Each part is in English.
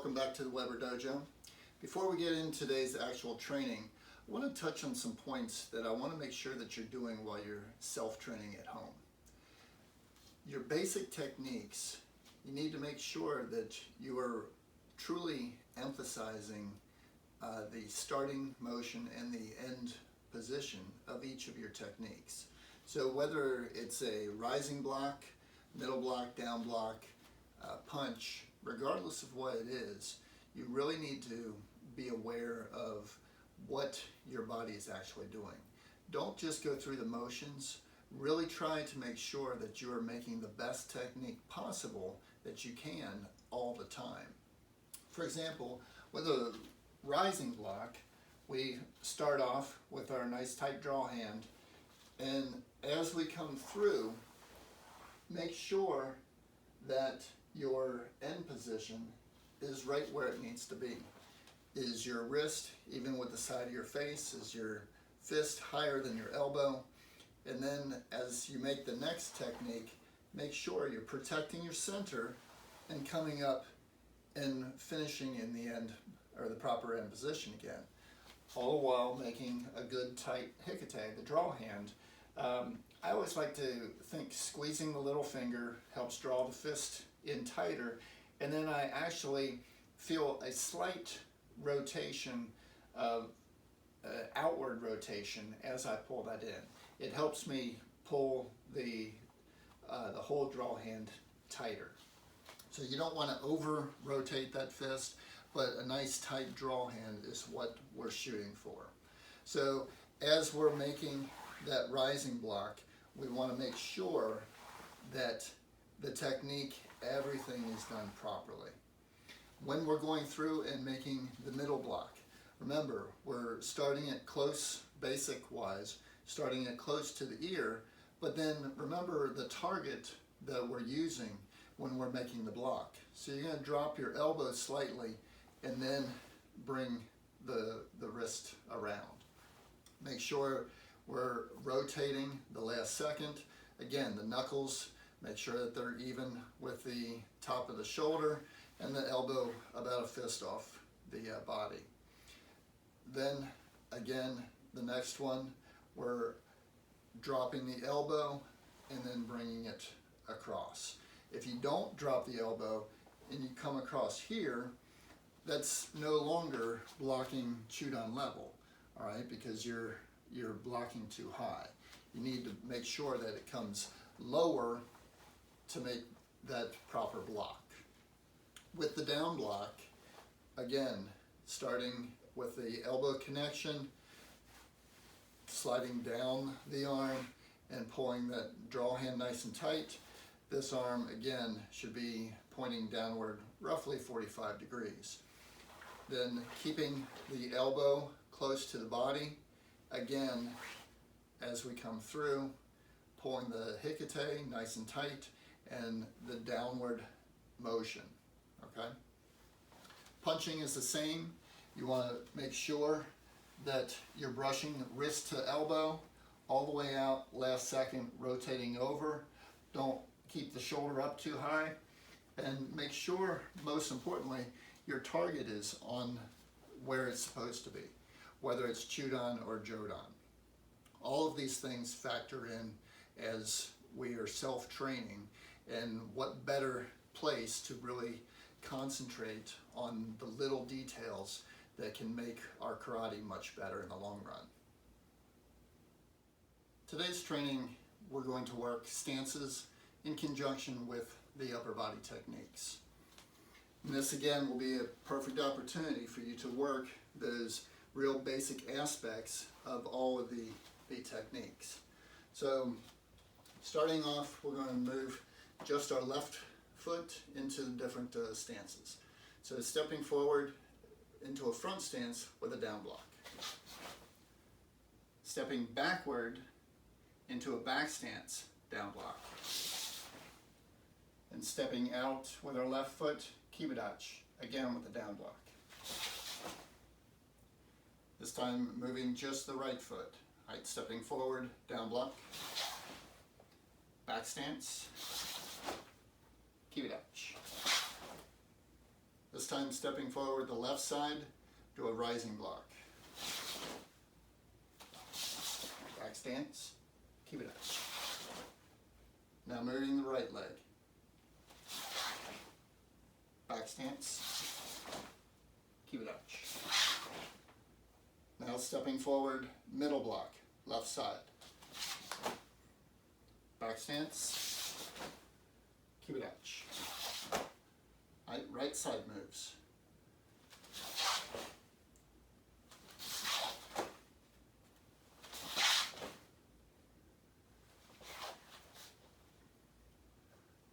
welcome back to the Weber Dojo. Before we get into today's actual training, I want to touch on some points that I want to make sure that you're doing while you're self-training at home. Your basic techniques, you need to make sure that you are truly emphasizing the starting motion and the end position of each of your techniques. So whether it's a rising block, middle block, down block, punch, regardless of what it is, you really need to be aware of what your body is actually doing. Don't just go through the motions. Really try to make sure that you are making the best technique possible that you can all the time. For example, with a rising block, we start off with our nice tight draw hand, and as we come through, make sure that your end position is right where it needs to be. Is your wrist even with the side of your face? Is your fist higher than your elbow? And then as you make the next technique, make sure you're protecting your center and coming up and finishing in the end, or the proper end position again. All the while making a good tight hikite, the draw hand. I always like to think squeezing the little finger helps draw the fist in tighter, and then I actually feel a slight rotation of outward rotation as I pull that in. It helps me pull the whole draw hand tighter. So you don't want to over rotate that fist, but a nice tight draw hand is what we're shooting for. So as we're making that rising block, we want to make sure that the technique, everything is done properly. When we're going through and making the middle block, remember, we're starting it close, basic-wise, starting it close to the ear, but then remember the target that we're using when we're making the block. So you're going to drop your elbow slightly and then bring the wrist around. Make sure we're rotating the last second. Again, the knuckles, make sure that they're even with the top of the shoulder and the elbow about a fist off the body. Then again, the next one, we're dropping the elbow and then bringing it across. If you don't drop the elbow and you come across here, that's no longer blocking Chudan level, all right, because you're blocking too high. You need to make sure that it comes lower to make that proper block. With the down block, again, starting with the elbow connection, sliding down the arm and pulling that draw hand nice and tight. This arm, again, should be pointing downward roughly 45 degrees. Then keeping the elbow close to the body, again, as we come through, pulling the hikite nice and tight and the downward motion, okay? Punching is the same. You want to make sure that you're brushing wrist to elbow all the way out, last second rotating over. Don't keep the shoulder up too high, and make sure, most importantly, your target is on where it's supposed to be, whether it's Chudan or Jodan. All of these things factor in as we are self-training, and what better place to really concentrate on the little details that can make our karate much better in the long run. Today's training, we're going to work stances in conjunction with the upper body techniques. And this again will be a perfect opportunity for you to work those real basic aspects of all of the techniques. So starting off, we're going to move just our left foot into the different stances. So stepping forward into a front stance with a down block. Stepping backward into a back stance, down block. And stepping out with our left foot, kibidachi, again with the down block. This time moving just the right foot. Right, stepping forward, down block. Back stance, kibidachi. This This time stepping forward the left side, do a rising block. Back stance, keep it up. Now moving the right leg. Back stance, keep it up. Now stepping forward, middle block, left side. Back stance, keep it up. Right side moves.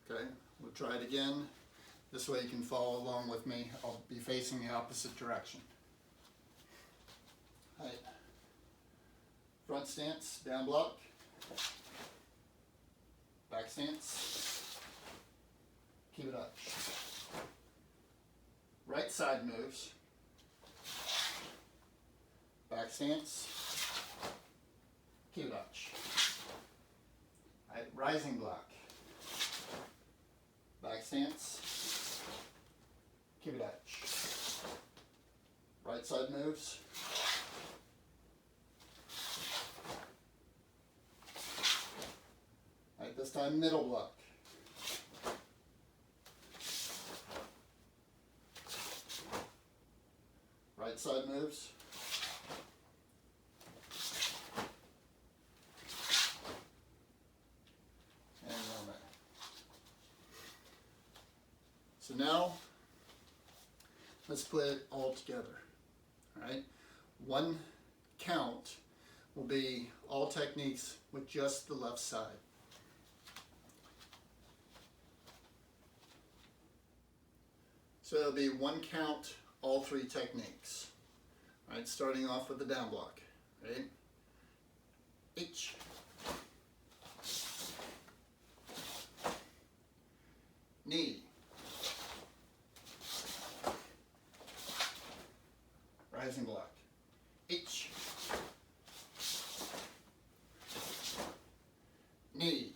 Okay, we'll try it again. This way you can follow along with me. I'll be facing the opposite direction. All right. Front stance, down block. Back stance. Keep it up. Right side moves. Back stance. Keep it up. All right, rising block. Back stance. Keep it up. Right side moves. All right, this time middle block. Right side moves. And moment. So now, let's put it all together. All right, one count will be all techniques with just the left side. So it'll be one count, all three techniques. All right, starting off with the down block. Ready? H. Knee. Rising block. H. Knee.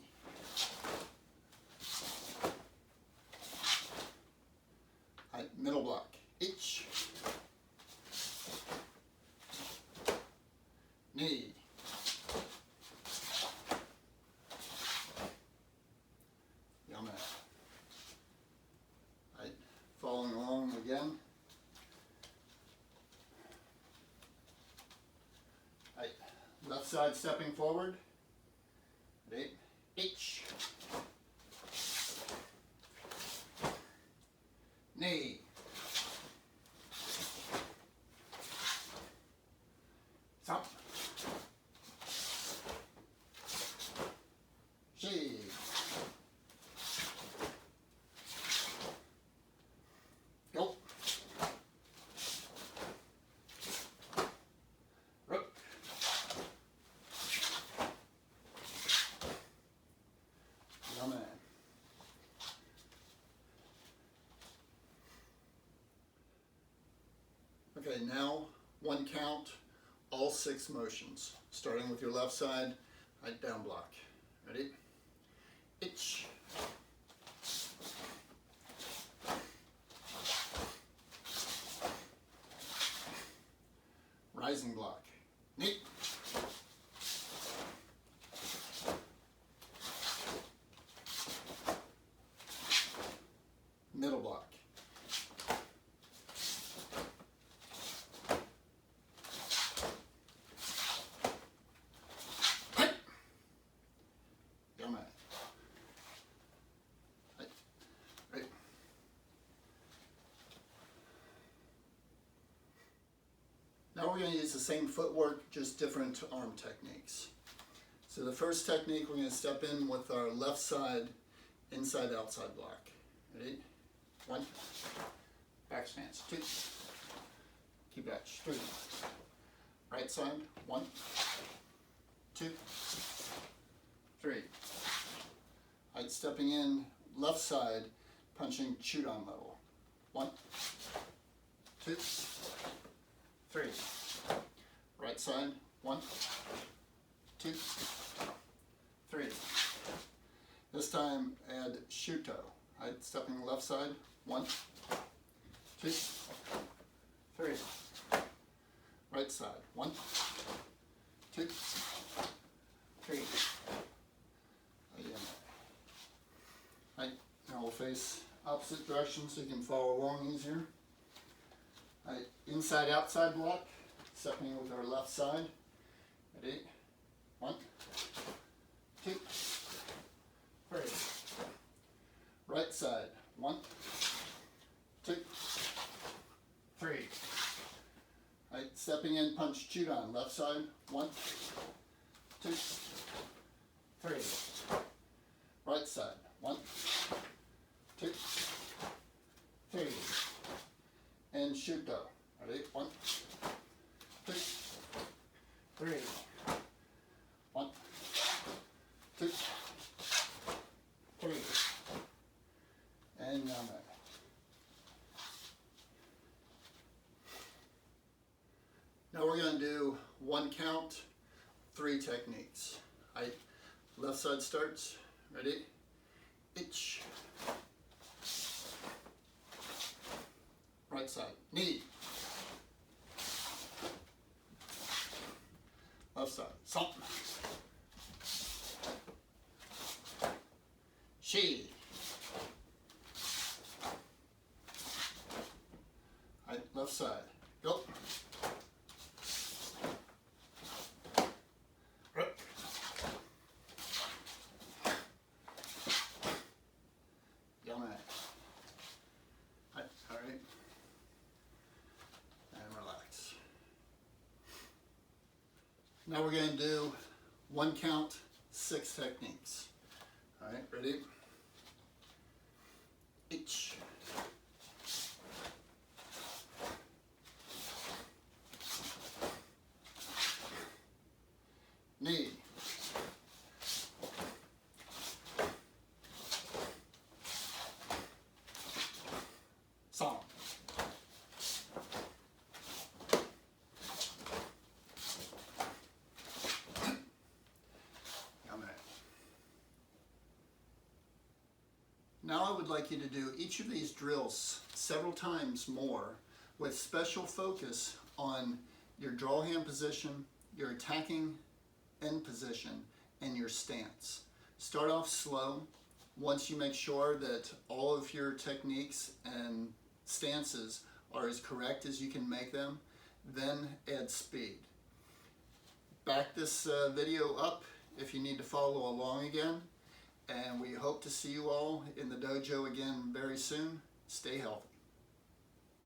Middle block. H. Knee. Yama. Right. Following along again. Right. Left side stepping forward. Ready? H. Knee. Up. She. Go. Rook. Yummy. Okay, now one count. All 6 motions, starting with your left side, right down block. Ready? H. Rising block. Knee. Middle block. Now we're going to use the same footwork, just different arm techniques. So the first technique, we're going to step in with our left side, inside outside block. Ready? 1. Back stance. 2. Keep that straight. Right side. 1. 2. 3. Right, stepping in, left side, punching shoot on level. 1. 2. 3. Right side. 1. 2. 3. This time add shuto. Right, stepping left side. 1. 2. 2, 3. Right side. 1, 2, 3. Again. Right. Now we'll face opposite direction so you can follow along easier. Right. Inside outside block. Stepping with our left side. Ready? 1, 2, 3. Right side. 1, 2, 3. Right, stepping in, punch, chewed on. Left side. 1, 2, 3. Right side. 1, 2, 3. And shuto. Ready? 1, 2, 3. 1, 2, 3. And yame. Now we're going to do 1 count, 3 techniques. Right? Left side starts. Ready? Ich. Right side. Ni. Left side. Som. Shi. Right, left side. Go. Rip. Yame. Right, all right. And relax. Now we're going to do 1 count, 6 techniques. All right, ready? Ich. Ni. Som. Now I would like you to do each of these drills several times more with special focus on your draw hand position, your attacking end position, and your stance. Start off slow. Once you make sure that all of your techniques and stances are as correct as you can make them, then add speed. Back this video up if you need to follow along again. And we hope to see you all in the dojo again very soon. Stay healthy.